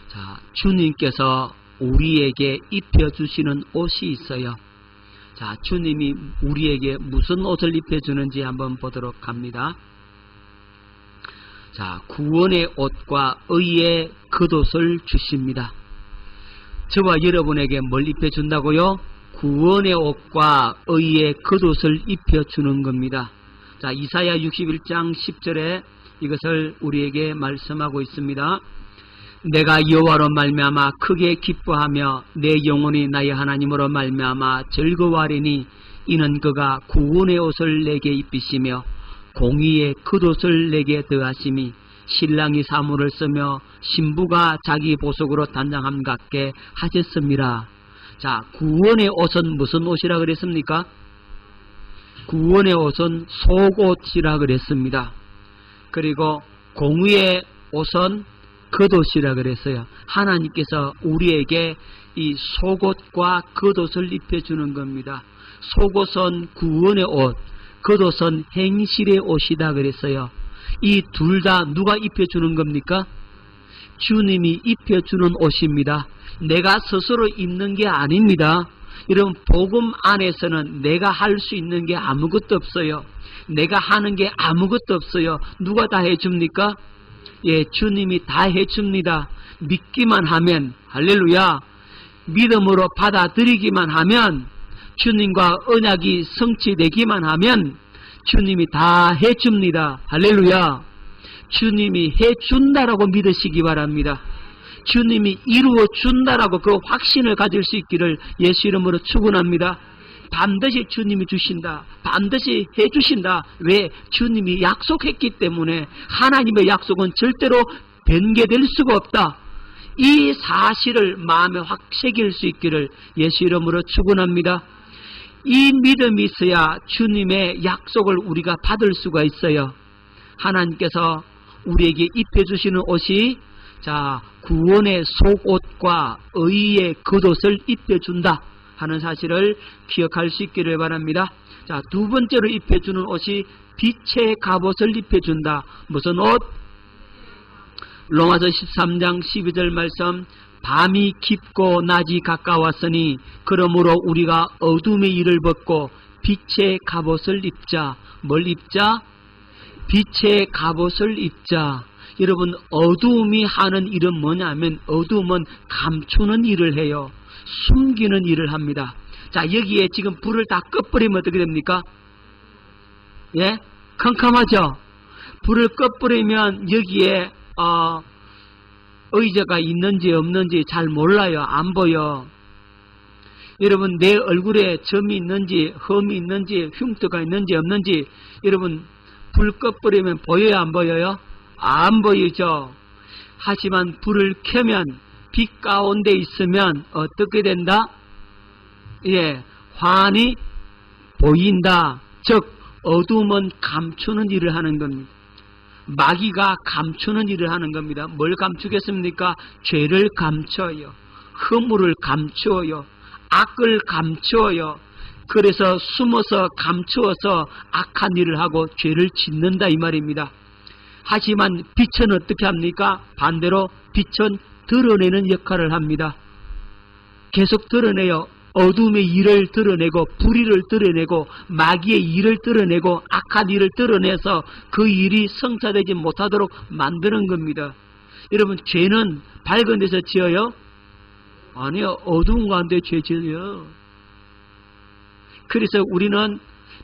자, 주님께서 우리에게 입혀주시는 옷이 있어요. 자, 주님이 우리에게 무슨 옷을 입혀주는지 한번 보도록 합니다. 자, 구원의 옷과 의의 겉옷을 주십니다. 저와 여러분에게 뭘 입혀준다고요? 구원의 옷과 의의 겉옷을 입혀주는 겁니다. 자, 이사야 61장 10절에 이것을 우리에게 말씀하고 있습니다. 내가 여호와로 말미암아 크게 기뻐하며 내 영혼이 나의 하나님으로 말미암아 즐거워하리니 이는 그가 구원의 옷을 내게 입히시며 공의의 겉옷을 내게 더하심이 신랑이 사물을 쓰며 신부가 자기 보석으로 단장함 같게 하셨습니다. 자, 구원의 옷은 무슨 옷이라 그랬습니까? 구원의 옷은 속옷이라 그랬습니다. 그리고 공의의 옷은 겉옷이라 그랬어요. 하나님께서 우리에게 이 속옷과 겉옷을 입혀주는 겁니다. 속옷은 구원의 옷, 겉옷은 행실의 옷이다 그랬어요. 이 둘 다 누가 입혀주는 겁니까? 주님이 입혀주는 옷입니다. 내가 스스로 입는 게 아닙니다. 여러분, 복음 안에서는 내가 할 수 있는 게 아무것도 없어요. 내가 하는 게 아무것도 없어요. 누가 다 해줍니까? 예, 주님이 다 해줍니다. 믿기만 하면, 할렐루야, 믿음으로 받아들이기만 하면, 주님과 언약이 성취되기만 하면 주님이 다 해줍니다. 할렐루야. 주님이 해준다라고 믿으시기 바랍니다. 주님이 이루어준다라고 그 확신을 가질 수 있기를 예수 이름으로 축원합니다. 반드시 주님이 주신다. 반드시 해주신다. 왜? 주님이 약속했기 때문에. 하나님의 약속은 절대로 변개될 수가 없다. 이 사실을 마음에 확 새길 수 있기를 예수 이름으로 축원합니다. 이 믿음이 있어야 주님의 약속을 우리가 받을 수가 있어요. 하나님께서 우리에게 입혀주시는 옷이, 자, 구원의 속옷과 의의 겉옷을 입혀준다 하는 사실을 기억할 수 있기를 바랍니다. 자, 두 번째로 입혀주는 옷이 빛의 갑옷을 입혀준다. 무슨 옷? 로마서 13장 12절 말씀, 밤이 깊고 낮이 가까웠으니 그러므로 우리가 어둠의 일을 벗고 빛의 갑옷을 입자. 뭘 입자? 빛의 갑옷을 입자. 여러분, 어두움이 하는 일은 뭐냐면 어두움은 감추는 일을 해요. 숨기는 일을 합니다. 자, 여기에 지금 불을 다 꺼버리면 어떻게 됩니까? 예? 캄캄하죠? 불을 꺼버리면 여기에 의자가 있는지 없는지 잘 몰라요. 안 보여. 여러분, 내 얼굴에 점이 있는지 험이 있는지 흉터가 있는지 없는지 여러분, 불 꺼버리면 보여요? 안 보여요? 안 보이죠. 하지만 불을 켜면 빛 가운데 있으면 어떻게 된다? 예, 환히 보인다. 즉 어둠은 감추는 일을 하는 겁니다. 마귀가 감추는 일을 하는 겁니다. 뭘 감추겠습니까? 죄를 감춰요. 허물을 감추어요. 악을 감추어요. 그래서 숨어서 감추어서 악한 일을 하고 죄를 짓는다 이 말입니다. 하지만 빛은 어떻게 합니까? 반대로 빛은 드러내는 역할을 합니다. 계속 드러내요. 어둠의 일을 드러내고 불의를 드러내고 마귀의 일을 드러내고 악한 일을 드러내서 그 일이 성사되지 못하도록 만드는 겁니다. 여러분, 죄는 밝은 데서 지어요? 아니요. 어두운 가운데 죄 지어요. 그래서 우리는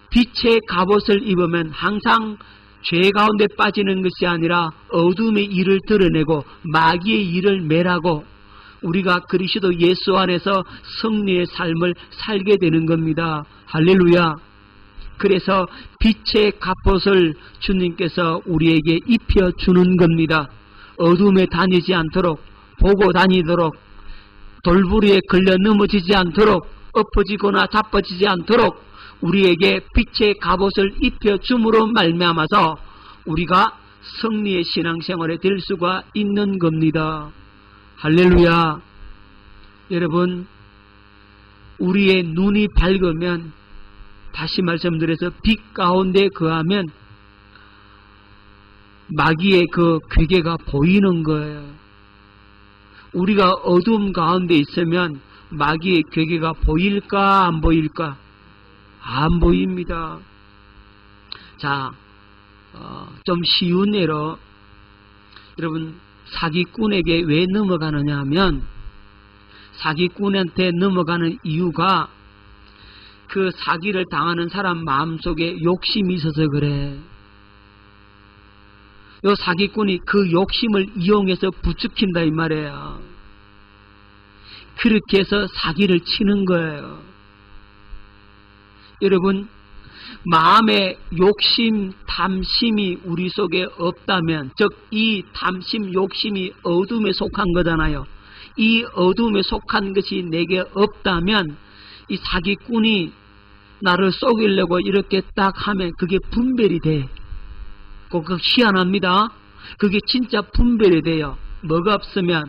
빛의 갑옷을 입으면 항상 죄 가운데 빠지는 것이 아니라 어둠의 일을 드러내고 마귀의 일을 매라고 우리가 그리스도 예수 안에서 승리의 삶을 살게 되는 겁니다. 할렐루야. 그래서 빛의 갑옷을 주님께서 우리에게 입혀주는 겁니다. 어둠에 다니지 않도록, 보고 다니도록, 돌부리에 걸려 넘어지지 않도록, 엎어지거나 자빠지지 않도록 우리에게 빛의 갑옷을 입혀줌으로 말미암아서 우리가 승리의 신앙생활에 될 수가 있는 겁니다. 할렐루야. 여러분, 우리의 눈이 밝으면, 다시 말씀드려서 빛 가운데 거하면 마귀의 그 괴계가 보이는 거예요. 우리가 어두움 가운데 있으면 마귀의 괴계가 보일까 안 보일까? 안 보입니다. 자, 좀 쉬운 예로 여러분 사기꾼에게 왜 넘어가느냐 하면 사기꾼한테 넘어가는 이유가 그 사기를 당하는 사람 마음속에 욕심이 있어서 그래. 요 사기꾼이 그 욕심을 이용해서 부추긴다 이 말이에요. 그렇게 해서 사기를 치는 거예요. 여러분 마음의 욕심, 탐심이 우리 속에 없다면 즉 이 탐심, 욕심이 어둠에 속한 거잖아요. 이 어둠에 속한 것이 내게 없다면 이 사기꾼이 나를 속이려고 이렇게 딱 하면 그게 분별이 돼. 그거 희한합니다. 그게 진짜 분별이 돼요. 뭐가 없으면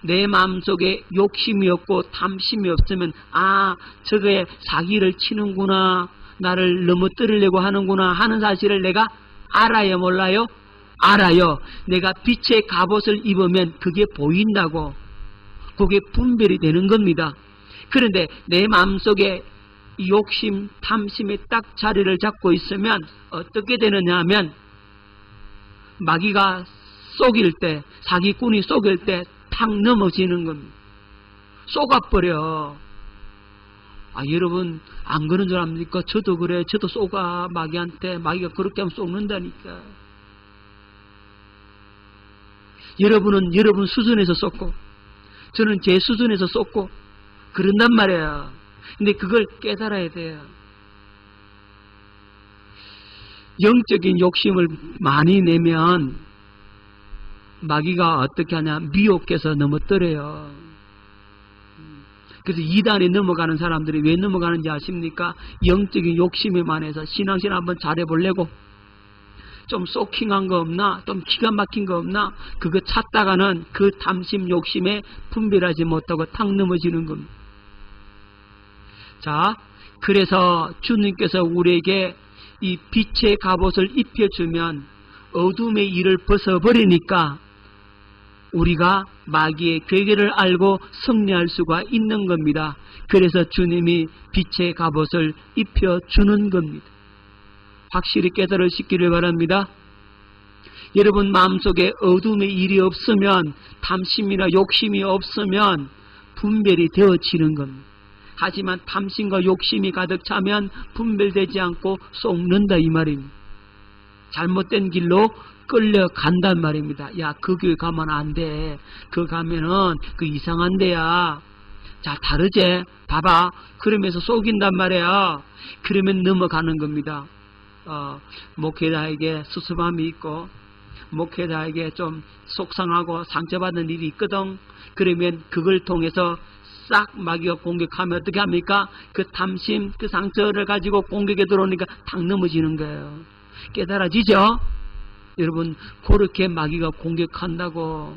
내 마음속에 욕심이 없고 탐심이 없으면 아 저게 사기를 치는구나, 나를 넘어뜨리려고 하는구나 하는 사실을 내가 알아요 몰라요? 알아요. 내가 빛의 갑옷을 입으면 그게 보인다고. 그게 분별이 되는 겁니다. 그런데 내 마음속에 욕심, 탐심이 딱 자리를 잡고 있으면 어떻게 되느냐 하면 마귀가 속일 때, 사기꾼이 속일 때 탁 넘어지는 겁니다. 쏘가버려. 아, 여러분 안 그런 줄 압니까? 저도 그래. 저도 쏘가 마귀한테. 마귀가 그렇게 하면 쏘는다니까. 여러분은 여러분 수준에서 쏘고 저는 제 수준에서 쏘고 그런단 말이에요. 근데 그걸 깨달아야 돼요. 영적인 욕심을 많이 내면 마귀가 어떻게 하냐, 미혹해서 넘어뜨려요. 그래서 이단에 넘어가는 사람들이 왜 넘어가는지 아십니까? 영적인 욕심에 만해서 신앙생활 한번 잘해보려고 좀 쇼킹한 거 없나, 좀 기가 막힌 거 없나, 그거 찾다가는 그 탐심 욕심에 분별하지 못하고 탁 넘어지는 겁니다. 자, 그래서 주님께서 우리에게 이 빛의 갑옷을 입혀주면 어둠의 일을 벗어버리니까 우리가 마귀의 괴계를 알고 승리할 수가 있는 겁니다. 그래서 주님이 빛의 갑옷을 입혀주는 겁니다. 확실히 깨달으시기를 바랍니다. 여러분 마음속에 어둠의 일이 없으면, 탐심이나 욕심이 없으면 분별이 되어지는 겁니다. 하지만 탐심과 욕심이 가득 차면 분별되지 않고 속는다 이 말입니다. 잘못된 길로 끌려간단 말입니다. 야, 그 교회 가면 안 돼. 그 가면은 그 이상한 데야. 자, 다르지? 봐봐. 그러면서 속인단 말이야. 그러면 넘어가는 겁니다. 목회자에게 수습함이 있고 목회자에게 좀 속상하고 상처받는 일이 있거든. 그러면 그걸 통해서 싹 마귀가 공격하면 어떻게 합니까? 그 탐심, 그 상처를 가지고 공격에 들어오니까 탁 넘어지는 거예요. 깨달아지죠? 여러분 그렇게 마귀가 공격한다고.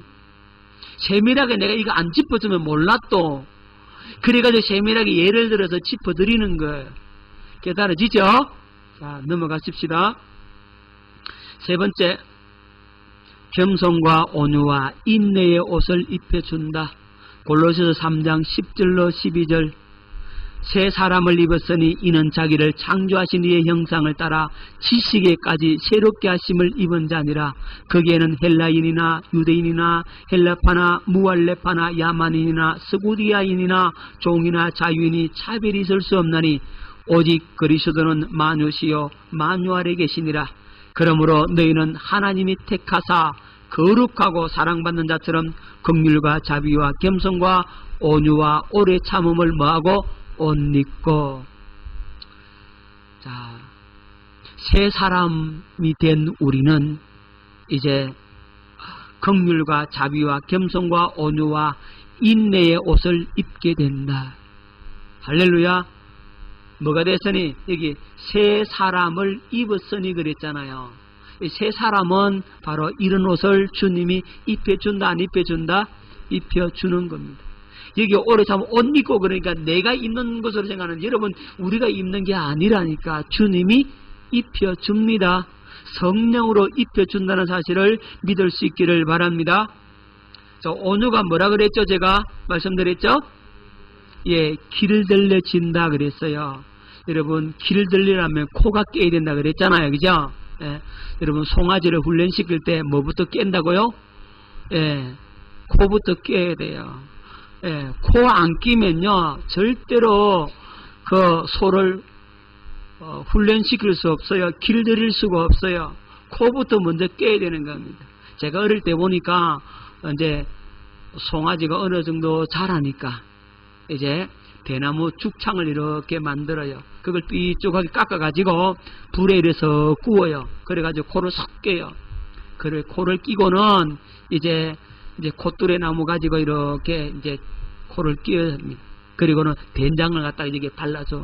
세밀하게 내가 이거 안 짚어주면 몰라 또. 그래가지고 세밀하게 예를 들어서 짚어드리는 거예요. 깨달아지죠? 자, 넘어가십시다. 세 번째, 겸손과 온유와 인내의 옷을 입혀준다. 골로새서 3장 10절로 12절. 새 사람을 입었으니 이는 자기를 창조하신 이의 형상을 따라 지식에까지 새롭게 하심을 입은 자니라. 거기에는 헬라인이나 유대인이나 헬라파나 무할레파나 야만인이나 스구디아인이나 종이나 자유인이 차별이 있을 수 없나니 오직 그리스도는 만유시요 만유 아래 계시니라. 그러므로 너희는 하나님이 택하사 거룩하고 사랑받는 자처럼 긍휼과 자비와 겸손과 온유와 오래 참음을 뭐하고 옷 입고. 자, 새 사람이 된 우리는 이제 긍휼과 자비와 겸손과 온유와 인내의 옷을 입게 된다. 할렐루야. 뭐가 됐으니? 여기 새 사람을 입었으니 그랬잖아요. 새 사람은 바로 이런 옷을 주님이 입혀준다 안 입혀준다? 입혀주는 겁니다. 여기 오래 참으면 옷 입고 그러니까 내가 입는 것으로 생각하는, 여러분 우리가 입는 게 아니라니까 주님이 입혀줍니다. 성령으로 입혀준다는 사실을 믿을 수 있기를 바랍니다. 자, 온유가 뭐라 그랬죠? 제가 말씀드렸죠? 예, 길을 들려진다 그랬어요. 여러분, 길을 들리려면 코가 깨야 된다 그랬잖아요. 그죠? 예, 여러분, 송아지를 훈련시킬 때 뭐부터 깬다고요? 예, 코부터 깨야 돼요. 예, 코 안 끼면요, 절대로 그 소를 훈련시킬 수 없어요. 길들일 수가 없어요. 코부터 먼저 깨야 되는 겁니다. 제가 어릴 때 보니까 이제 송아지가 어느 정도 자라니까 이제 대나무 죽창을 이렇게 만들어요. 그걸 삐쭉하게 깎아가지고 불에 이래서 구워요. 그래가지고 코를 쏙 깨요. 그래 코를 끼고는 이제 콧뚜레 나무 가지고 이렇게 이제 코를 끼어요. 그리고는 된장을 갖다가 이렇게 발라줘.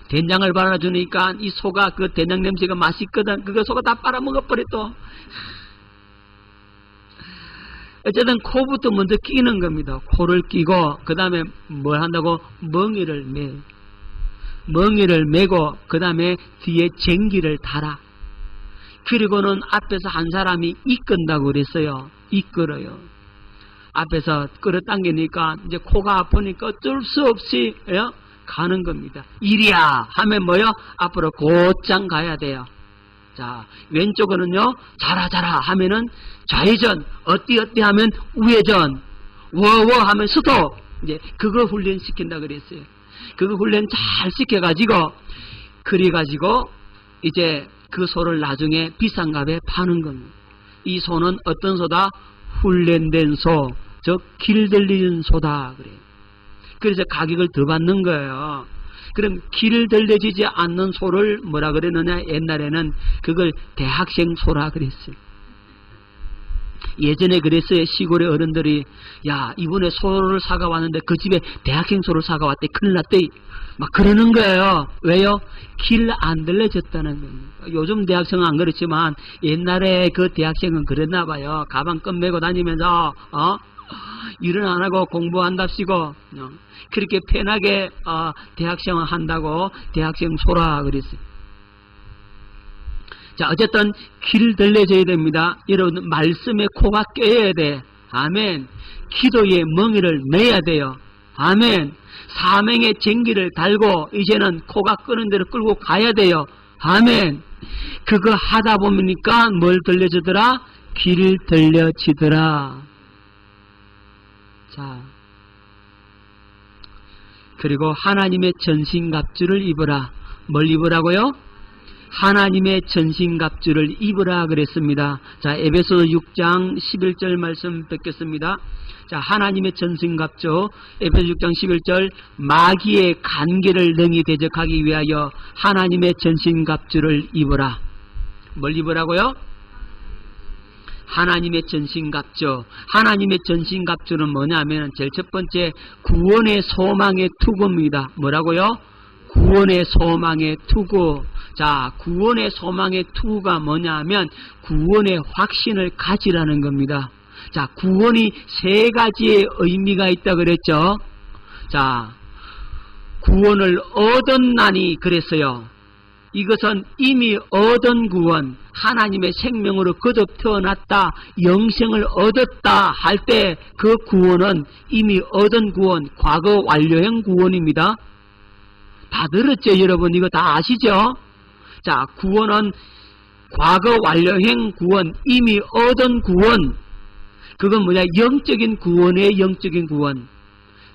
된장을 발라주니까 이 소가 그 된장 냄새가 맛있거든. 그거 소가 다 빨아먹어버려 또. 어쨌든 코부터 먼저 끼는 겁니다. 코를 끼고 그 다음에 뭘 한다고? 멍이를 메고 그 다음에 뒤에 쟁기를 달아. 그리고는 앞에서 한 사람이 이끈다고 그랬어요. 이끌어요. 앞에서 끌어당기니까 이제 코가 아프니까 어쩔 수 없이 가는 겁니다. 이리야 하면 뭐요? 앞으로 곧장 가야 돼요. 자, 왼쪽으로는요, 자라 하면은 좌회전, 어띠 하면 우회전, 워워 하면 스톱. 이제 그거 훈련시킨다 그랬어요. 그거 훈련 잘 시켜가지고, 그래가지고, 이제 그 소를 나중에 비싼 값에 파는 겁니다. 이 소는 어떤 소다? 훈련된 소, 즉, 길 들리는 소다. 그래요. 그래서 가격을 더 받는 거예요. 그럼 길 들려지지 않는 소를 뭐라 그랬느냐? 옛날에는 그걸 대학생 소라 그랬어요. 예전에 그랬어요. 시골의 어른들이 야 이번에 소를 사가 왔는데 그 집에 대학생 소를 사가 왔대. 큰일 났대. 막 그러는 거예요. 왜요? 길 안 들려졌다는 겁니다. 요즘 대학생은 안 그렇지만 옛날에 그 대학생은 그랬나 봐요. 가방 끈 메고 다니면서 일은 안 하고 공부한답시고 그렇게 편하게 대학생을 한다고 대학생 소라 그랬어요. 자, 어쨌든 길 들려줘야 됩니다. 여러분 말씀에 코가 껴야 돼. 아멘. 기도에 멍이를 매야 돼요. 아멘. 사명의 쟁기를 달고 이제는 코가 끄는 대로 끌고 가야 돼요. 아멘. 그거 하다 보니까 뭘 들려주더라? 길 들려지더라. 자, 그리고 하나님의 전신갑주를 입으라. 뭘 입으라고요? 하나님의 전신갑주를 입으라 그랬습니다. 자, 에베소서 6장 11절 말씀 뵙겠습니다. 자, 하나님의 전신갑주, 에베소 6장 11절, 마귀의 간계를 능히 대적하기 위하여 하나님의 전신갑주를 입으라. 뭘 입으라고요? 하나님의 전신갑주. 하나님의 전신갑주는 뭐냐면 제일 첫 번째 구원의 소망의 투구입니다. 뭐라고요? 구원의 소망의 투구. 자, 구원의 소망의 투구가 뭐냐면 구원의 확신을 가지라는 겁니다. 자, 구원이 세 가지의 의미가 있다 그랬죠. 자, 구원을 얻었나니 그랬어요. 이것은 이미 얻은 구원, 하나님의 생명으로 거듭 태어났다, 영생을 얻었다 할 때 그 구원은 이미 얻은 구원, 과거 완료형 구원입니다. 다 들었죠, 여러분? 이거 다 아시죠? 자, 구원은 과거 완료형 구원, 이미 얻은 구원. 그건 뭐냐? 영적인 구원의 영적인 구원.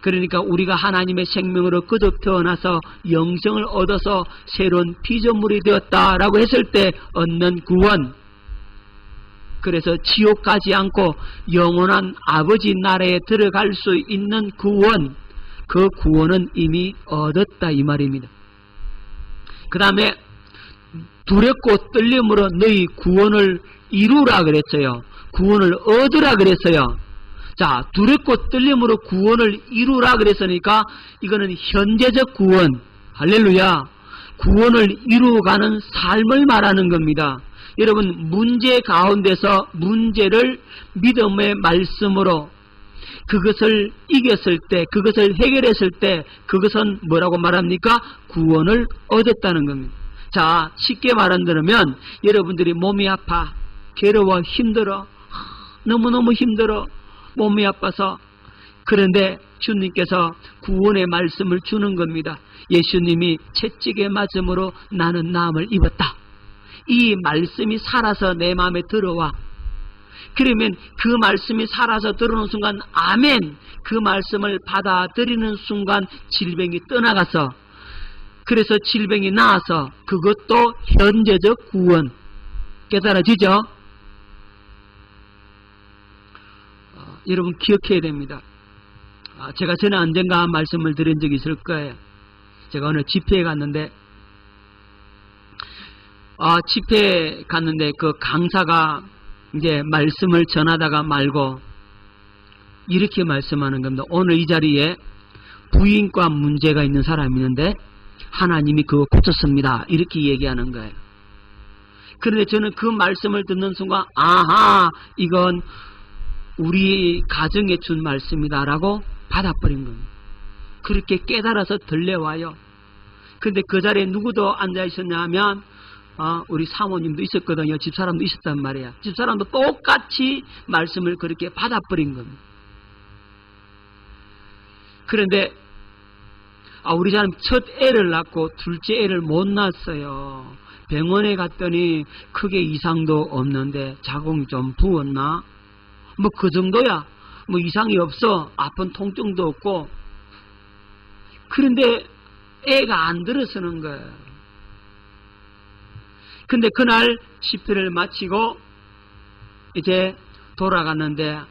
그러니까 우리가 하나님의 생명으로 거듭 태어나서 영생을 얻어서 새로운 피조물이 되었다라고 했을 때 얻는 구원. 그래서 지옥 가지 않고 영원한 아버지 나라에 들어갈 수 있는 구원. 그 구원은 이미 얻었다 이 말입니다. 그 다음에 두렵고 떨림으로 너희 구원을 이루라 그랬어요. 구원을 얻으라 그랬어요. 자, 두렵고 떨림으로 구원을 이루라 그랬으니까 이거는 현재적 구원, 할렐루야, 구원을 이루어가는 삶을 말하는 겁니다. 여러분, 문제 가운데서 문제를 믿음의 말씀으로 그것을 이겼을 때, 그것을 해결했을 때 그것은 뭐라고 말합니까? 구원을 얻었다는 겁니다. 자, 쉽게 말한다면 여러분들이 몸이 아파, 괴로워, 힘들어, 너무너무 힘들어. 몸이 아파서. 그런데 주님께서 구원의 말씀을 주는 겁니다. 예수님이 채찍에 맞음으로 나는 나음을 입었다. 이 말씀이 살아서 내 마음에 들어와. 그러면 그 말씀이 살아서 들어오는 순간 아멘, 그 말씀을 받아들이는 순간 질병이 떠나가서, 그래서 질병이 나아서 그것도 현재적 구원. 깨달아지죠? 여러분 기억해야 됩니다. 제가 전에 언젠가 한 말씀을 드린 적이 있을 거예요. 제가 어느 집회에 갔는데 그 강사가 이제 말씀을 전하다가 말고 이렇게 말씀하는 겁니다. 오늘 이 자리에 부인과 문제가 있는 사람이 있는데 하나님이 그거 고쳤습니다. 이렇게 얘기하는 거예요. 그런데 저는 그 말씀을 듣는 순간 아하, 이건 우리 가정에 준 말씀이다라고 받아버린 겁니다. 그렇게 깨달아서 들려와요. 근데 그 자리에 누구도 앉아 있었냐 하면 우리 사모님도 있었거든요. 집사람도 있었단 말이야. 집사람도 똑같이 말씀을 그렇게 받아버린 겁니다. 그런데 우리 사람 첫 애를 낳고 둘째 애를 못 낳았어요. 병원에 갔더니 크게 이상도 없는데 자궁이 좀 부었나? 뭐 그 정도야. 뭐 이상이 없어. 아픈 통증도 없고. 그런데 애가 안 들어서는 거예요. 근데 그날 집회를 마치고 이제 돌아갔는데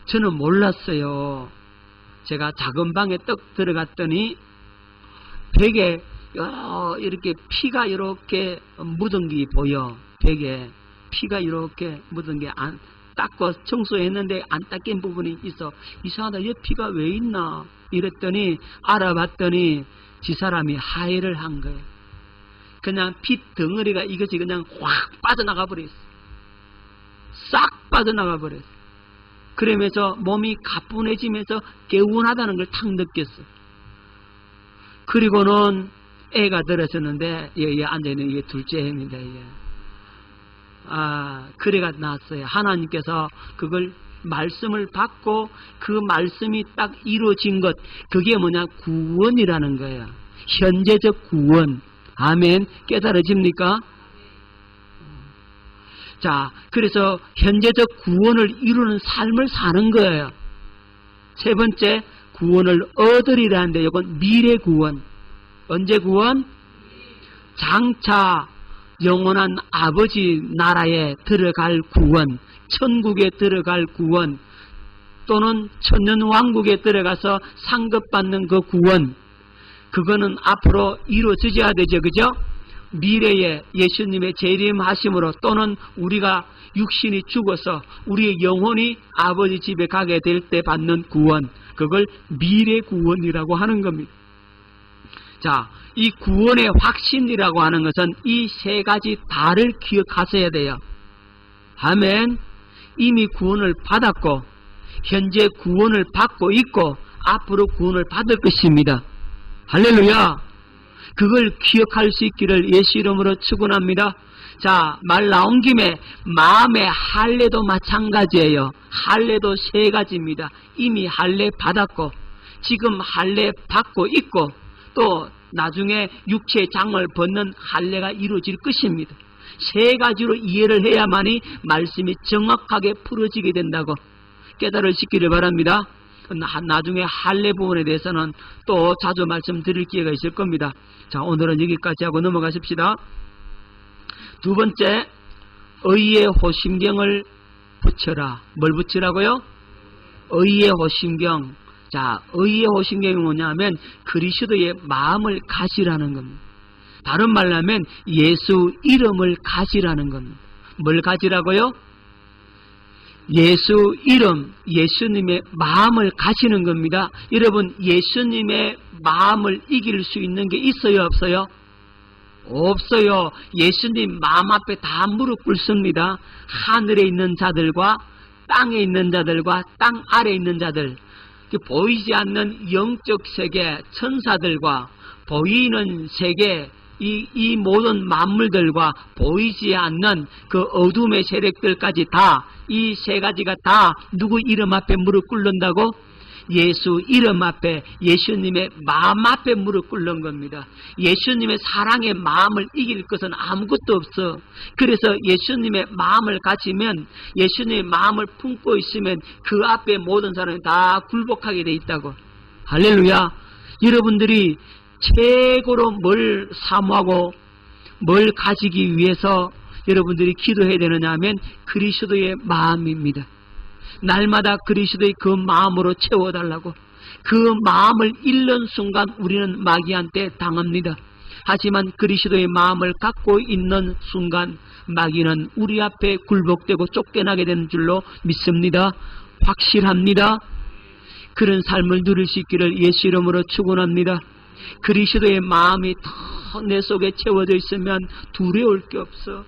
저는 몰랐어요. 제가 작은 방에 떡 들어갔더니 벽에 이렇게 피가 이렇게 묻은 게 보여. 벽에 피가 이렇게 묻은 게 안 닦고 청소했는데 안 닦인 부분이 있어. 이상하다. 얘 피가 왜 있나 이랬더니 알아봤더니 지사람이 하해를 한 거예요. 그냥 피 덩어리가 이것이 그냥 확 빠져나가 버렸어. 싹 빠져나가 버렸어. 그러면서 몸이 가뿐해지면서 개운하다는 걸 탁 느꼈어. 그리고는 애가 들어섰는데 얘 앉아있는 이게 둘째 애입니다. 이게. 그래가 나왔어요. 하나님께서 그걸 말씀을 받고 그 말씀이 딱 이루어진 것, 그게 뭐냐? 구원이라는 거예요. 현재적 구원. 아멘. 깨달아집니까? 자, 그래서 현재적 구원을 이루는 삶을 사는 거예요. 세 번째, 구원을 얻으리라는데 이건 미래 구원. 언제 구원? 장차 영원한 아버지 나라에 들어갈 구원, 천국에 들어갈 구원, 또는 천년왕국에 들어가서 상급받는 그 구원, 그거는 앞으로 이루어져야 되죠. 그죠? 미래에 예수님의 재림하심으로 또는 우리가 육신이 죽어서 우리의 영혼이 아버지 집에 가게 될 때 받는 구원, 그걸 미래 구원이라고 하는 겁니다. 자, 이 구원의 확신이라고 하는 것은 이 세 가지 다를 기억하셔야 돼요. 아멘. 이미 구원을 받았고 현재 구원을 받고 있고 앞으로 구원을 받을 것입니다. 할렐루야. 그걸 기억할 수 있기를 예수 이름으로 축원합니다. 자, 말 나온 김에 마음의 할례도 마찬가지예요. 할례도 세 가지입니다. 이미 할례 받았고 지금 할례 받고 있고 또 나중에 육체의 장을 벗는 할례가 이루어질 것입니다. 세 가지로 이해를 해야만이 말씀이 정확하게 풀어지게 된다고 깨달으시기를 바랍니다. 나중에 할례 부분에 대해서는 또 자주 말씀드릴 기회가 있을 겁니다. 자, 오늘은 여기까지 하고 넘어가십시다. 두 번째, 의의 호심경을 붙여라. 뭘 붙이라고요? 의의 호심경. 자, 의의 호심경이 뭐냐면 그리스도의 마음을 가지라는 겁니다. 다른 말로 하면 예수 이름을 가지라는 겁니다. 뭘 가지라고요? 예수 이름, 예수님의 마음을 가지는 겁니다. 여러분, 예수님의 마음을 이길 수 있는 게 있어요, 없어요? 없어요. 예수님 마음 앞에 다 무릎 꿇습니다. 하늘에 있는 자들과 땅에 있는 자들과 땅 아래에 있는 자들, 보이지 않는 영적 세계 천사들과 보이는 세계 이 모든 만물들과 보이지 않는 그 어둠의 세력들까지 다, 이 세 가지가 다 누구 이름 앞에 무릎 꿇는다고? 예수 이름 앞에, 예수님의 마음 앞에 무릎 꿇는 겁니다. 예수님의 사랑의 마음을 이길 것은 아무것도 없어. 그래서 예수님의 마음을 가지면, 예수님의 마음을 품고 있으면 그 앞에 모든 사람이 다 굴복하게 돼 있다고. 할렐루야. 여러분들이 최고로 뭘 사모하고 뭘 가지기 위해서 여러분들이 기도해야 되느냐 하면 그리스도의 마음입니다. 날마다 그리스도의 그 마음으로 채워달라고. 그 마음을 잃는 순간 우리는 마귀한테 당합니다. 하지만 그리스도의 마음을 갖고 있는 순간 마귀는 우리 앞에 굴복되고 쫓겨나게 되는 줄로 믿습니다. 확실합니다. 그런 삶을 누릴 수 있기를 예수 이름으로 축원합니다. 그리스도의 마음이 더 내 속에 채워져 있으면 두려울 게 없어.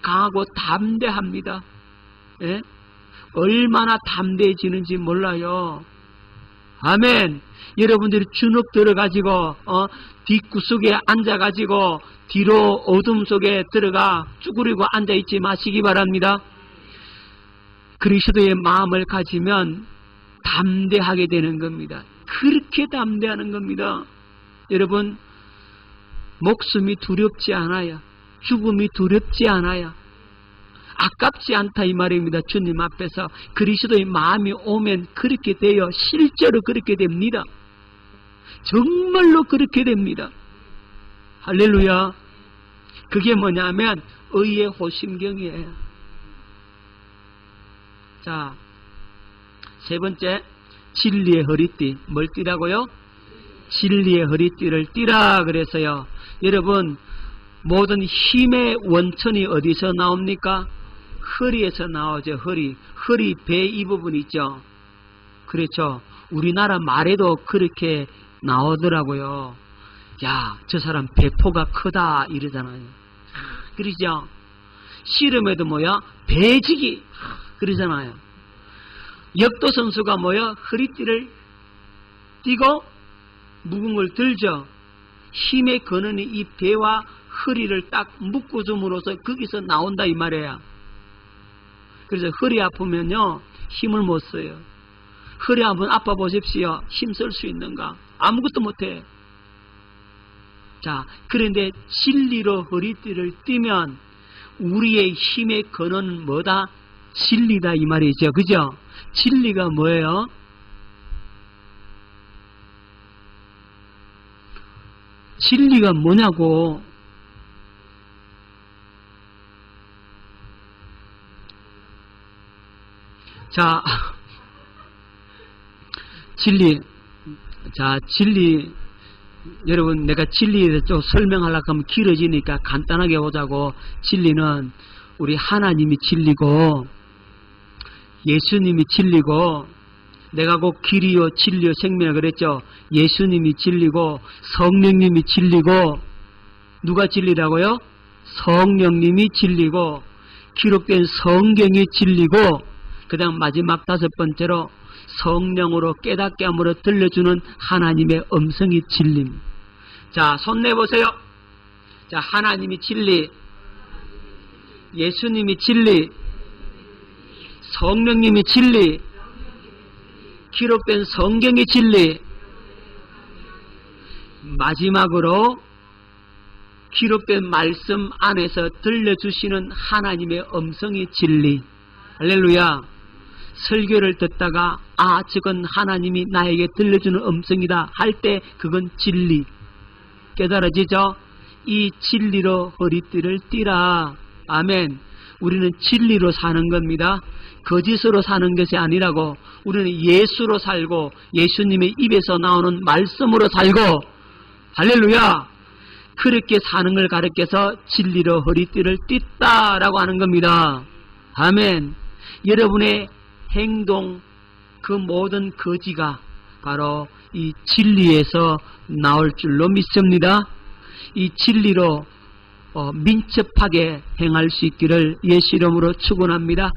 강하고 담대합니다. 예? 얼마나 담대해지는지 몰라요. 아멘. 여러분들이 주눅 들어가지고 뒷구석에 앉아가지고 뒤로 어둠 속에 들어가 쭈그리고 앉아있지 마시기 바랍니다. 그리스도의 마음을 가지면 담대하게 되는 겁니다. 그렇게 담대하는 겁니다. 여러분, 목숨이 두렵지 않아요. 죽음이 두렵지 않아요. 아깝지 않다 이 말입니다. 주님 앞에서 그리스도의 마음이 오면 그렇게 돼요. 실제로 그렇게 됩니다. 정말로 그렇게 됩니다. 할렐루야. 그게 뭐냐면 의의 호심경이에요. 자, 세 번째, 진리의 허리띠. 뭘 띠라고요? 진리의 허리띠를 띠라 그래서요. 여러분, 모든 힘의 원천이 어디서 나옵니까? 허리에서 나오죠. 허리 배 이 부분 있죠. 그렇죠. 우리나라 말에도 그렇게 나오더라고요. 야, 저 사람 배포가 크다 이러잖아요. 그러죠. 씨름에도 뭐야? 배지기 그러잖아요. 역도 선수가 뭐야? 허리띠를 띠고 무궁을 들죠. 힘의 근원이 이 배와 허리를 딱 묶어줌으로써 거기서 나온다 이 말이에요. 그래서 허리 아프면요 힘을 못 써요. 허리 한번 아파 보십시오. 힘 쓸 수 있는가? 아무것도 못해. 자, 그런데 진리로 허리띠를 띠면 우리의 힘의 근원은 뭐다? 진리다 이 말이죠. 그죠? 진리가 뭐예요? 진리가 뭐냐고. 자, 진리. 자, 진리. 여러분, 내가 진리에 대해서 좀 설명하려고 하면 길어지니까 간단하게 보자고. 진리는 우리 하나님이 진리고, 예수님이 진리고, 내가 곧 길이요, 진리요, 생명이라 그랬죠. 예수님이 진리고, 성령님이 진리고, 누가 진리라고요? 성령님이 진리고, 기록된 성경이 진리고, 그 다음 마지막 다섯 번째로 성령으로 깨닫게 함으로 들려주는 하나님의 음성이 진림. 자, 손 내보세요. 자, 하나님이 진리, 예수님이 진리, 성령님이 진리, 기록된 성경이 진리, 마지막으로 기록된 말씀 안에서 들려주시는 하나님의 음성이 진리. 할렐루야. 설교를 듣다가 아, 저건 하나님이 나에게 들려주는 음성이다 할 때 그건 진리. 깨달아지죠? 이 진리로 허리띠를 띠라. 아멘. 우리는 진리로 사는 겁니다. 거짓으로 사는 것이 아니라고. 우리는 예수로 살고 예수님의 입에서 나오는 말씀으로 살고, 할렐루야, 그렇게 사는 걸 가르쳐서 진리로 허리띠를 띠다라고 하는 겁니다. 아멘. 여러분의 행동, 그 모든 거지가 바로 이 진리에서 나올 줄로 믿습니다. 이 진리로 민첩하게 행할 수 있기를 예수 이름으로 축원합니다.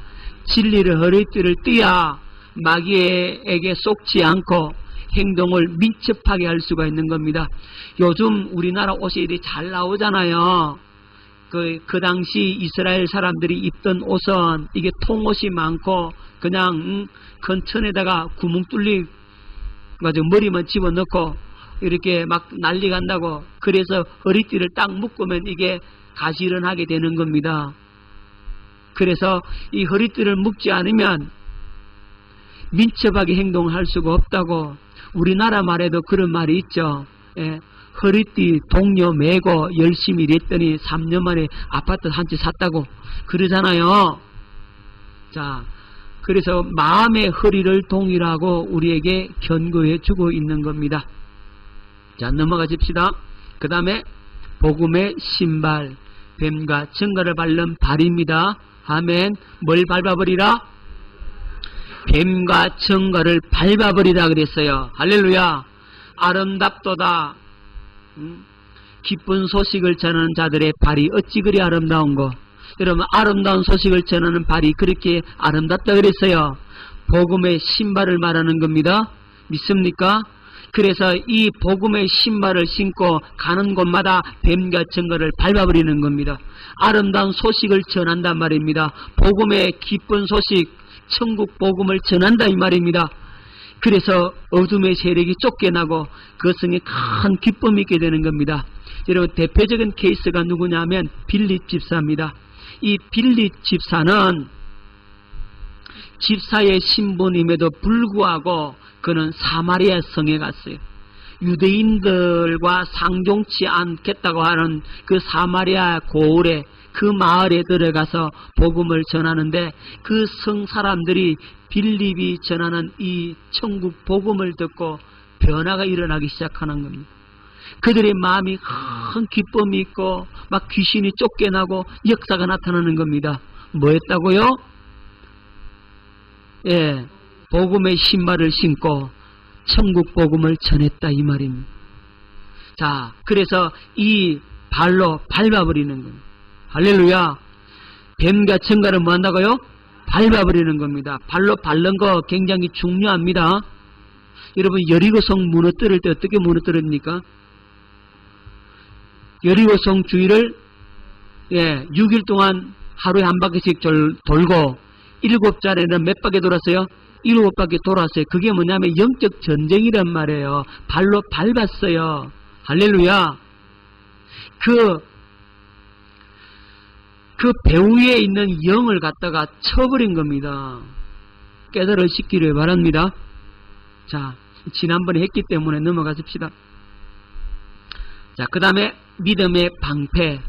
진리를 허리띠를 띠야 마귀에게 속지 않고 행동을 민첩하게 할 수가 있는 겁니다. 요즘 우리나라 옷이 이리 잘 나오잖아요. 그 당시 이스라엘 사람들이 입던 옷은 이게 통옷이 많고 그냥 큰 천에다가 구멍 뚫리 가지고 머리만 집어넣고 이렇게 막 난리 간다고. 그래서 허리띠를 딱 묶으면 이게 가시런하게 되는 겁니다. 그래서 이 허리띠를 묶지 않으면 민첩하게 행동할 수가 없다고. 우리나라 말에도 그런 말이 있죠. 예, 허리띠 동료 메고 열심히 일했더니 3년 만에 아파트 한 채 샀다고 그러잖아요. 자, 그래서 마음의 허리를 동이라고 우리에게 견고해 주고 있는 겁니다. 자, 넘어가 줍시다. 그 다음에 복음의 신발, 뱀과 증거를 밟는 발입니다. 아멘. 뭘 밟아버리라? 뱀과 증거를 밟아버리라 그랬어요. 할렐루야. 아름답도다. 기쁜 소식을 전하는 자들의 발이 어찌 그리 아름다운 거. 여러분, 아름다운 소식을 전하는 발이 그렇게 아름답다 그랬어요. 복음의 신발을 말하는 겁니다. 믿습니까? 그래서 이 복음의 신발을 신고 가는 곳마다 뱀과 증거를 밟아버리는 겁니다. 아름다운 소식을 전한단 말입니다. 복음의 기쁜 소식, 천국 복음을 전한다 이 말입니다. 그래서 어둠의 세력이 쫓겨나고 그 성에 큰 기쁨이 있게 되는 겁니다. 여러분, 대표적인 케이스가 누구냐면 빌립 집사입니다. 이 빌립 집사는 집사의 신분임에도 불구하고 그는 사마리아 성에 갔어요. 유대인들과 상종치 않겠다고 하는 그 사마리아 고을에, 그 마을에 들어가서 복음을 전하는데 그 성 사람들이 빌립이 전하는 이 천국 복음을 듣고 변화가 일어나기 시작하는 겁니다. 그들의 마음이 큰 기쁨이 있고 막 귀신이 쫓겨나고 역사가 나타나는 겁니다. 뭐 했다고요? 예, 복음의 신발을 신고 천국 복음을 전했다 이 말입니다. 자, 그래서 이 발로 밟아버리는 겁니다. 할렐루야. 뱀과 청가를 뭐 한다고요? 밟아버리는 겁니다. 발로 밟는 거 굉장히 중요합니다. 여러분, 여리고성 무너뜨릴 때 어떻게 무너뜨립니까? 여리고성 주위를 6일 동안 하루에 한 바퀴씩 돌고 7자리는 몇 바퀴 돌았어요? 7바퀴 돌았어요. 그게 뭐냐면 영적 전쟁이란 말이에요. 발로 밟았어요. 할렐루야. 그 배후에 있는 영을 갖다가 쳐버린 겁니다. 깨달으시기를 바랍니다. 자, 지난번에 했기 때문에 넘어가십시다. 자, 그 다음에 믿음의 방패.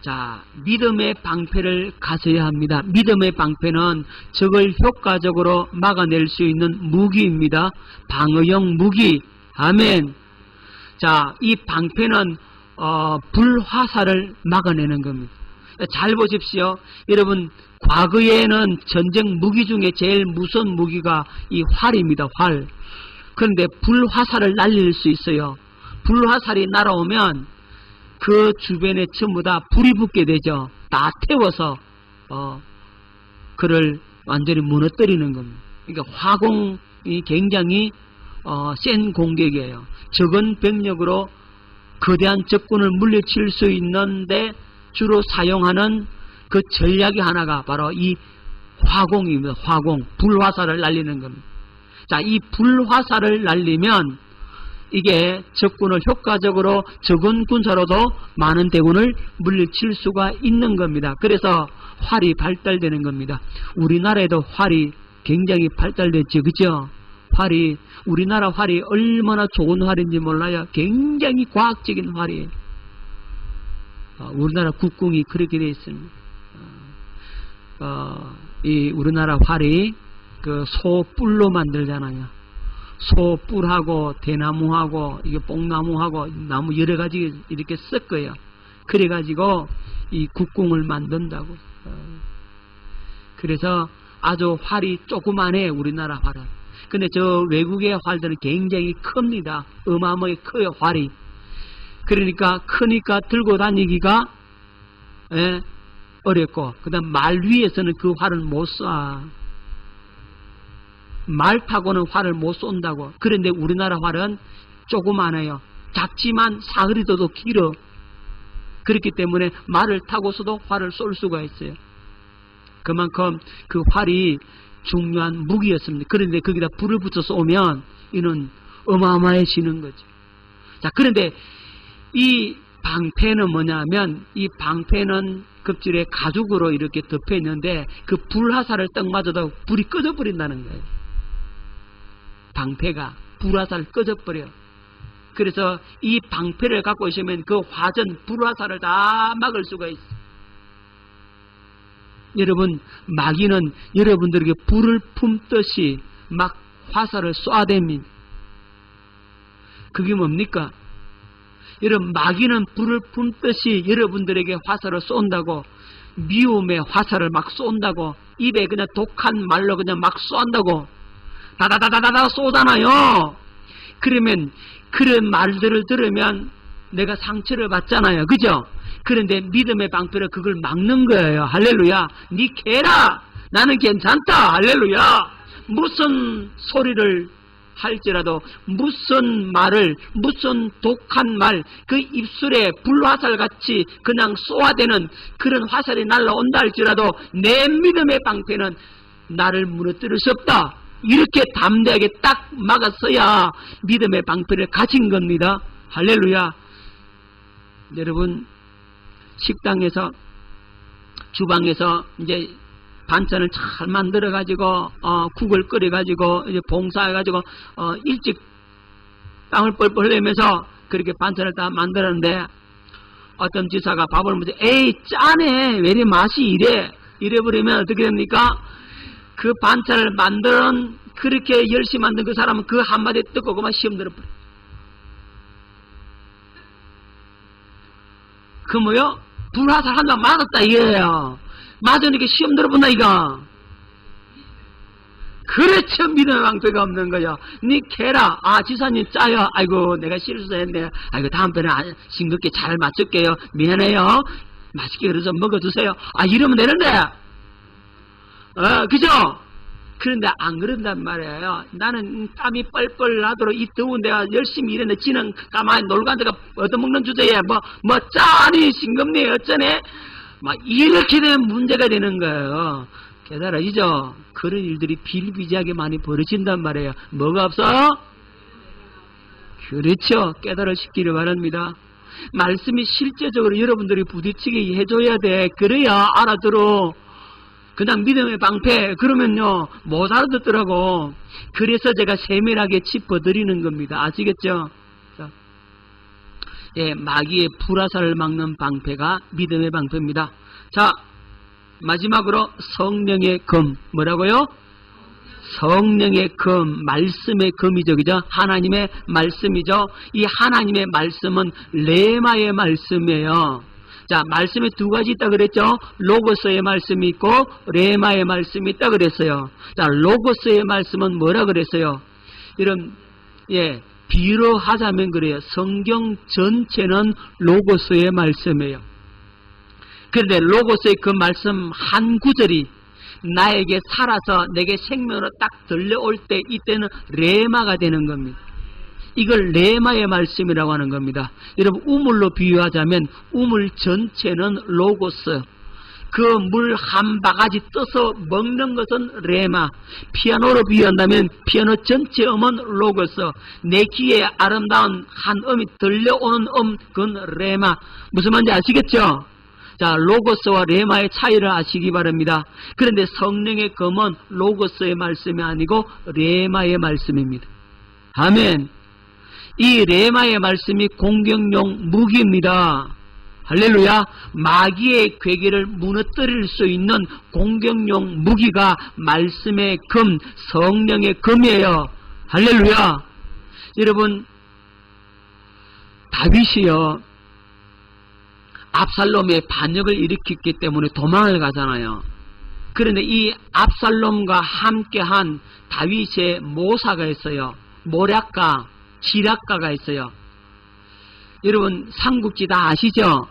자, 믿음의 방패를 가져야 합니다. 믿음의 방패는 적을 효과적으로 막아낼 수 있는 무기입니다. 방어용 무기. 아멘. 자, 이 방패는 불화살을 막아내는 겁니다. 잘 보십시오. 여러분, 과거에는 전쟁 무기 중에 제일 무서운 무기가 이 활입니다. 활. 그런데 불화살을 날릴 수 있어요. 불화살이 날아오면 그 주변에 전부 다 불이 붙게 되죠. 다 태워서 그를 완전히 무너뜨리는 겁니다. 그러니까 화공이 굉장히 센 공격이에요. 적은 병력으로 거대한 적군을 물리칠 수 있는데 주로 사용하는 그 전략이 하나가 바로 이 화공입니다. 화공, 불화살을 날리는 겁니다. 자, 이 불화살을 날리면 이게 적군을 효과적으로 적은 군사로도 많은 대군을 물리칠 수가 있는 겁니다. 그래서 활이 발달되는 겁니다. 우리나라에도 활이 굉장히 발달됐죠. 그죠? 활이, 우리나라 활이 얼마나 좋은 활인지 몰라요. 굉장히 과학적인 활이에요. 우리나라 국궁이 그렇게 되어 있습니다. 이 우리나라 활이 그 소뿔로 만들잖아요. 소뿔하고 대나무하고 이게 뽕나무하고 나무 여러 가지 이렇게 섞어요. 그래가지고 이 국궁을 만든다고. 그래서 아주 활이 조그만해 우리나라 활은. 근데 저 외국의 활들은 굉장히 큽니다. 어마어마하게 커요 활이. 그러니까 크니까 들고 다니기가 어렵고, 그 다음 말 위에서는 그 활을 못 쏴. 말 타고는 활을 못 쏜다고. 그런데 우리나라 활은 조그마해요. 작지만 사거리도 길어. 그렇기 때문에 말을 타고서도 활을 쏠 수가 있어요. 그만큼 그 활이 중요한 무기였습니다. 그런데 거기다 불을 붙여 쏘면 이는 어마어마해지는 거죠. 자, 그런데 이 방패는 뭐냐면, 이 방패는 급질에 가죽으로 이렇게 덮여 있는데 그 불화살을 딱 맞아도 불이 꺼져버린다는 거예요. 방패가 불화살을 꺼져버려. 그래서 이 방패를 갖고 있으면 그 화전 불화살을 다 막을 수가 있어요. 여러분, 마귀는 여러분들에게 불을 품듯이 막 화살을 쏴댑니다. 그게 뭡니까? 여러분, 마귀는 불을 품듯이 여러분들에게 화살을 쏜다고, 미움의 화살을 막 쏜다고, 입에 그냥 독한 말로 그냥 막 쏜다고, 다다다다다다 쏘잖아요. 그러면 그런 말들을 들으면 내가 상처를 받잖아요. 그죠? 그런데 믿음의 방패로 그걸 막는 거예요. 할렐루야. 니 개라. 나는 괜찮다. 할렐루야. 무슨 소리를 할지라도, 무슨 말을, 무슨 독한 말, 그 입술에 불화살같이 그냥 쏘아대는 그런 화살이 날라온다 할지라도 내 믿음의 방패는 나를 무너뜨릴 수 없다. 이렇게 담대하게 딱 막았어야 믿음의 방패를 가진 겁니다. 할렐루야. 여러분, 식당에서, 주방에서 이제 반찬을 잘 만들어가지고, 국을 끓여가지고, 이제 봉사해가지고, 일찍 땀을 뻘뻘 흘리면서 그렇게 반찬을 다 만들었는데, 어떤 지사가 밥을 먹으면서, 에이, 짜네! 왜 이래 맛이 이래? 이래버리면 어떻게 됩니까? 그 반찬을 만드는, 그렇게 열심히 만든 그 사람은 그 한마디 듣고 그만 시험 들어버려. 그 뭐요? 불화살 한 방 맞았다 이거예요. 맞으니까 시험 들어본다 이거. 그렇죠. 믿음의 방패가 없는 거요. 니 개라. 아, 지사님 짜요. 아이고, 내가 실수했네. 아이고, 다음번에 싱겁게 잘 맞출게요. 미안해요. 맛있게 그래서 먹어주세요. 아, 이러면 되는데. 그죠? 그런데 안 그런단 말이에요. 나는 땀이 뻘뻘 나도록 이 더운 데가 열심히 일했는데 지는 가만히 놀고 앉아가 얻어먹는 주제에 뭐 짜니 싱겁니 어쩌네 막 이렇게 되면 문제가 되는 거예요. 깨달아지죠? 그런 일들이 비일비재하게 많이 벌어진단 말이에요. 뭐가 없어? 그렇죠. 깨달아시기를 바랍니다. 말씀이 실제적으로 여러분들이 부딪히게 해줘야 돼. 그래야 알아들어. 그냥 믿음의 방패 그러면요 못 알아듣더라고. 그래서 제가 세밀하게 짚어드리는 겁니다. 아시겠죠? 자, 예, 마귀의 불화살을 막는 방패가 믿음의 방패입니다. 자, 마지막으로 성령의 검. 뭐라고요? 성령의 검, 말씀의 검이죠. 그죠? 하나님의 말씀이죠. 이 하나님의 말씀은 레마의 말씀이에요. 자, 말씀이 두 가지 있다 그랬죠? 로고스의 말씀이 있고 레마의 말씀이 있다 그랬어요. 자, 로고스의 말씀은 뭐라 그랬어요? 이런, 예, 비유로 하자면 그래요. 성경 전체는 로고스의 말씀이에요. 그런데 로고스의 그 말씀 한 구절이 나에게 살아서 내게 생명으로 딱 들려올 때 이때는 레마가 되는 겁니다. 이걸 레마의 말씀이라고 하는 겁니다. 여러분, 우물로 비유하자면 우물 전체는 로고스, 그 물 한 바가지 떠서 먹는 것은 레마. 피아노로 비유한다면 피아노 전체 음은 로고스, 내 귀에 아름다운 한 음이 들려오는 그건 레마. 무슨 말인지 아시겠죠? 자, 로고스와 레마의 차이를 아시기 바랍니다. 그런데 성령의 검은 로고스의 말씀이 아니고 레마의 말씀입니다. 아멘. 이 레마의 말씀이 공격용 무기입니다. 할렐루야. 마귀의 괴계를 무너뜨릴 수 있는 공격용 무기가 말씀의 검, 성령의 검이에요. 할렐루야. 여러분, 다윗이요 압살롬의 반역을 일으켰기 때문에 도망을 가잖아요. 그런데 이 압살롬과 함께한 다윗의 모사가 있어요. 모략가, 지략가가 있어요. 여러분, 삼국지 다 아시죠?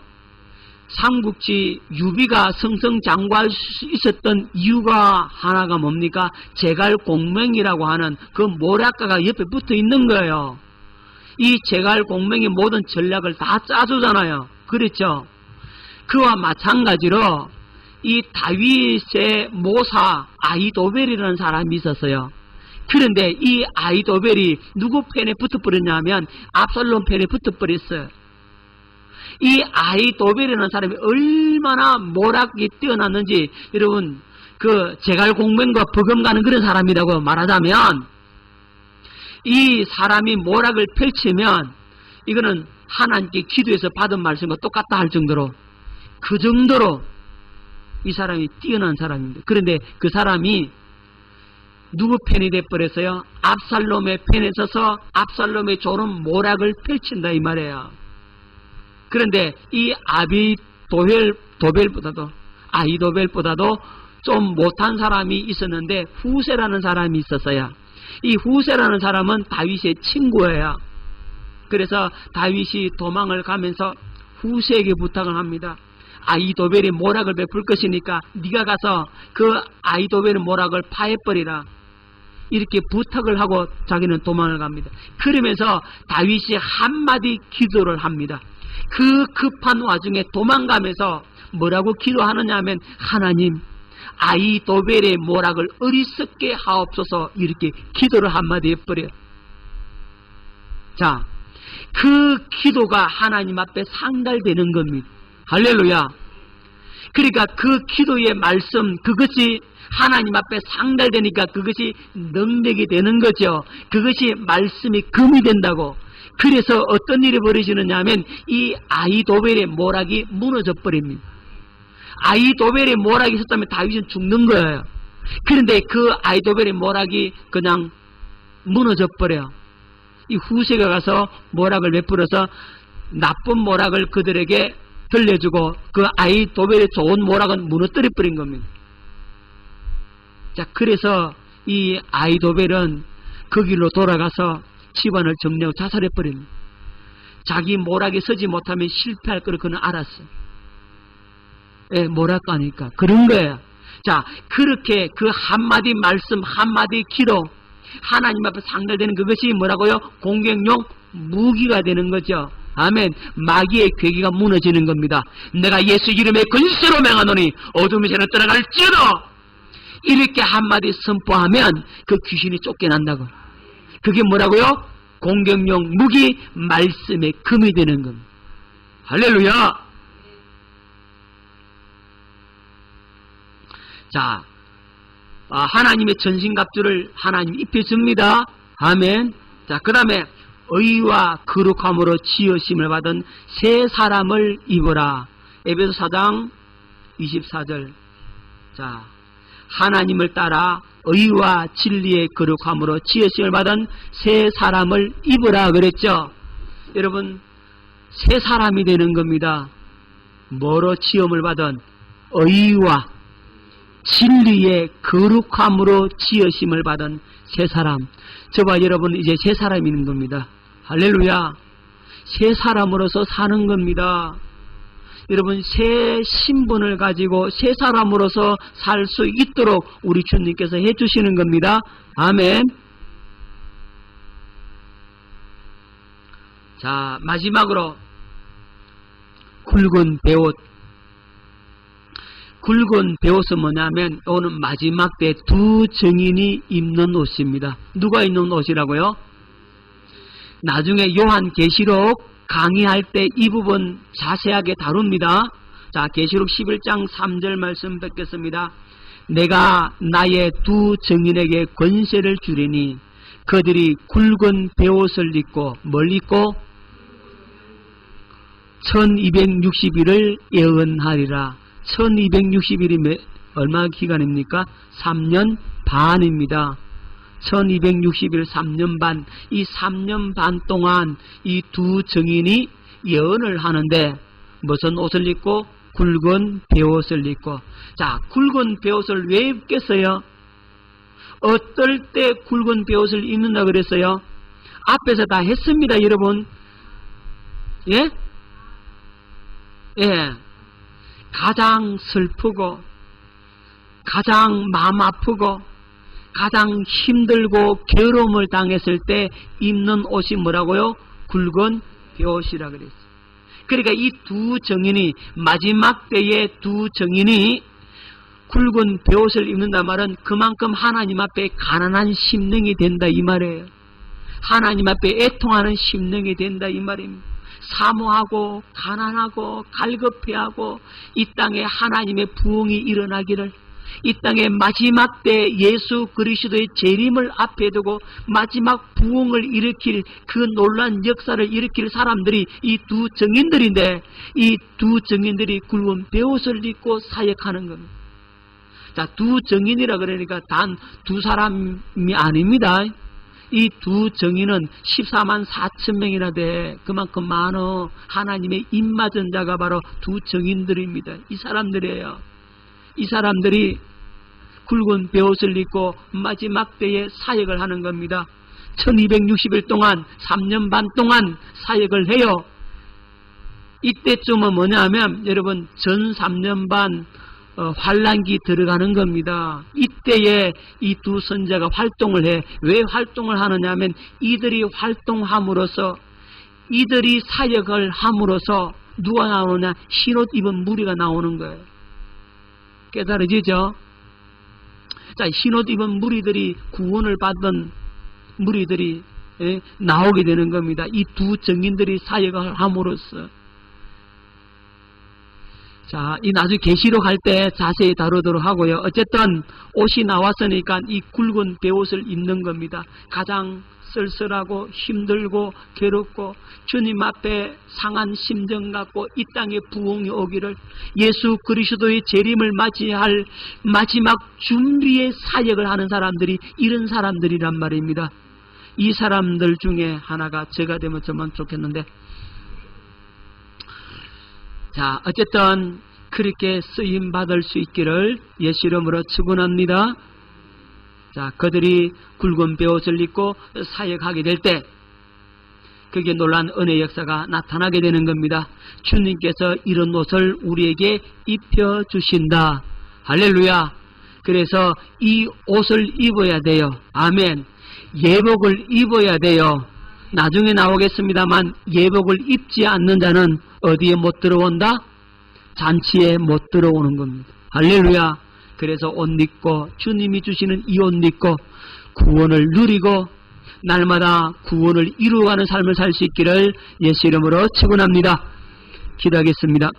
삼국지 유비가 승승장구할 수 있었던 이유가 하나가 뭡니까? 제갈공명이라고 하는 그 모략가가 옆에 붙어 있는 거예요. 이 제갈공명이 모든 전략을 다 짜주잖아요. 그렇죠? 그와 마찬가지로 이 다윗의 모사 아히도벨이라는 사람이 있었어요. 그런데 이 아히도벨이 누구 편에 붙어버렸냐면 압살롬 편에 붙어버렸어요. 이 아히도벨이라는 사람이 얼마나 모략이 뛰어났는지 여러분 그 제갈공명과 버금가는 그런 사람이라고 말하자면 이 사람이 모략을 펼치면 이거는 하나님께 기도해서 받은 말씀과 똑같다 할 정도로 그 정도로 이 사람이 뛰어난 사람입니다. 그런데 그 사람이 누구 편이 돼버렸어요? 압살롬의 편에 서서 압살롬의 좋은 모략을 펼친다 이 말이에요. 그런데 이 아히도벨보다도 좀 못한 사람이 있었는데 후세라는 사람이 있었어요. 이 후세라는 사람은 다윗의 친구예요. 그래서 다윗이 도망을 가면서 후세에게 부탁을 합니다. 아히도벨이 모략을 베풀 것이니까 네가 가서 그 아히도벨의 모략을 파해버리라. 이렇게 부탁을 하고 자기는 도망을 갑니다. 그러면서 다윗이 한마디 기도를 합니다. 그 급한 와중에 도망가면서 뭐라고 기도하느냐 하면 하나님 아히도벨의 모략을 어리석게 하옵소서 이렇게 기도를 한마디 해버려요. 자, 그 기도가 하나님 앞에 상달되는 겁니다. 할렐루야. 그러니까 그 기도의 말씀 그것이 하나님 앞에 상달되니까 그것이 능력이 되는 거죠. 그것이 말씀이 금이 된다고. 그래서 어떤 일이 벌어지느냐 하면 이 아히도벨의 모략이 무너져 버립니다. 아히도벨의 모략이 있었다면 다윗은 죽는 거예요. 그런데 그 아히도벨의 모략이 그냥 무너져 버려요. 이 후세가 가서 모략을 베풀어서 나쁜 모략을 그들에게 들려주고 그 아히도벨의 좋은 모략은 무너뜨려 버린 겁니다. 자, 그래서 이 아히도벨은 그 길로 돌아가서 집안을 정리하고 자살해 버립니다. 자기 모략에 서지 못하면 실패할 거를 그는 알았어요. 예, 모략가니까 그런 거예요. 자, 그렇게 그 한마디 말씀 한마디 기도 하나님 앞에 상달되는 그것이 뭐라고요? 공격용 무기가 되는 거죠. 아멘. 마귀의 괴기가 무너지는 겁니다. 내가 예수 이름의 근세로 맹하노니 어둠의 세는 떠나갈지어다. 이렇게 한마디 선포하면 그 귀신이 쫓겨난다고. 그게 뭐라고요? 공격용 무기 말씀의 금이 되는 겁니다. 할렐루야. 자, 하나님의 전신갑주를 하나님이 입혀줍니다. 아멘. 자, 그 다음에 의와 거룩함으로 지으심을 받은 새 사람을 입어라. 에베소 4장 24절. 자, 하나님을 따라 의와 진리의 거룩함으로 지으심을 받은 새 사람을 입으라 그랬죠. 여러분, 새 사람이 되는 겁니다. 뭐로 지음을 받은 의와 진리의 거룩함으로 지으심을 받은 새 사람. 저와 여러분 이제 새 사람인 겁니다. 할렐루야. 새 사람으로서 사는 겁니다. 여러분 새 신분을 가지고 새 사람으로서 살 수 있도록 우리 주님께서 해주시는 겁니다. 아멘. 자, 마지막으로 굵은 베옷. 굵은 베옷은 뭐냐면 오늘 마지막 때 두 증인이 입는 옷입니다. 누가 입는 옷이라고요? 나중에 요한계시록 강의할 때 이 부분 자세하게 다룹니다. 자, 계시록 11장 3절 말씀 뵙겠습니다. 내가 나의 두 증인에게 권세를 주리니 그들이 굵은 베옷을 입고 뭘 입고 1260일을 예언하리라. 1260일이 얼마 기간입니까? 3년 반입니다. 1260일 3년 반. 이 3년 반 동안 이 두 증인이 예언을 하는데 무슨 옷을 입고? 굵은 베옷을 입고. 자, 굵은 베옷을 왜 입겠어요? 어떨 때 굵은 베옷을 입는다 그랬어요? 앞에서 다 했습니다, 여러분. 예? 예. 가장 슬프고 가장 마음 아프고 가장 힘들고 괴로움을 당했을 때 입는 옷이 뭐라고요? 굵은 베옷이라 그랬어요. 그러니까 이 두 증인이, 마지막 때의 두 증인이 굵은 베옷을 입는다 말은 그만큼 하나님 앞에 가난한 심령이 된다 이 말이에요. 하나님 앞에 애통하는 심령이 된다 이 말입니다. 사모하고 가난하고 갈급해하고 이 땅에 하나님의 부흥이 일어나기를, 이 땅에 마지막 때 예수 그리스도의 재림을 앞에 두고 마지막 부흥을 일으킬 그 놀라운 역사를 일으킬 사람들이 이 두 증인들인데, 이 두 증인들이 굵은 베옷을 입고 사역하는 겁니다. 자, 두 증인이라 그러니까 단 두 사람이 아닙니다. 이 두 증인은 14만 4천 명이나 돼. 그만큼 많은 하나님의 입맞은 자가 바로 두 증인들입니다. 이 사람들이에요. 이 사람들이 굵은 베옷을 입고 마지막 때에 사역을 하는 겁니다. 1260일 동안 3년 반 동안 사역을 해요. 이때쯤은 뭐냐면 여러분 전 3년 반 환란기 들어가는 겁니다. 이때에 이 두 선자가 활동을 해. 왜 활동을 하느냐 하면 이들이 활동함으로써, 이들이 사역을 함으로써 누가 나오느냐? 흰옷 입은 무리가 나오는 거예요. 깨달아지죠? 자, 흰옷 입은 무리들이, 구원을 받은 무리들이 나오게 되는 겁니다. 이 두 증인들이 사역을 함으로써. 자, 이 나중에 계시록 할 때 자세히 다루도록 하고요. 어쨌든 옷이 나왔으니까 이 굵은 베옷을 입는 겁니다. 가장 쓸쓸하고 힘들고 괴롭고 주님 앞에 상한 심정 갖고 이 땅에 부흥이 오기를, 예수 그리스도의 재림을 맞이할 마지막 준비의 사역을 하는 사람들이 이런 사람들이란 말입니다. 이 사람들 중에 하나가 제가 되면 저만 좋겠는데, 자, 어쨌든 그렇게 쓰임 받을 수 있기를 예수 이름으로 축원합니다. 자, 그들이 굵은 베옷을 입고 사역하게 될 때 그게 놀란 은혜 역사가 나타나게 되는 겁니다. 주님께서 이런 옷을 우리에게 입혀주신다. 할렐루야. 그래서 이 옷을 입어야 돼요. 아멘. 예복을 입어야 돼요. 나중에 나오겠습니다만 예복을 입지 않는 자는 어디에 못 들어온다? 잔치에 못 들어오는 겁니다. 할렐루야. 그래서 옷 입고 주님이 주시는 이 옷 입고 구원을 누리고 날마다 구원을 이루어가는 삶을 살 수 있기를 예수 이름으로 축원합니다. 기도하겠습니다.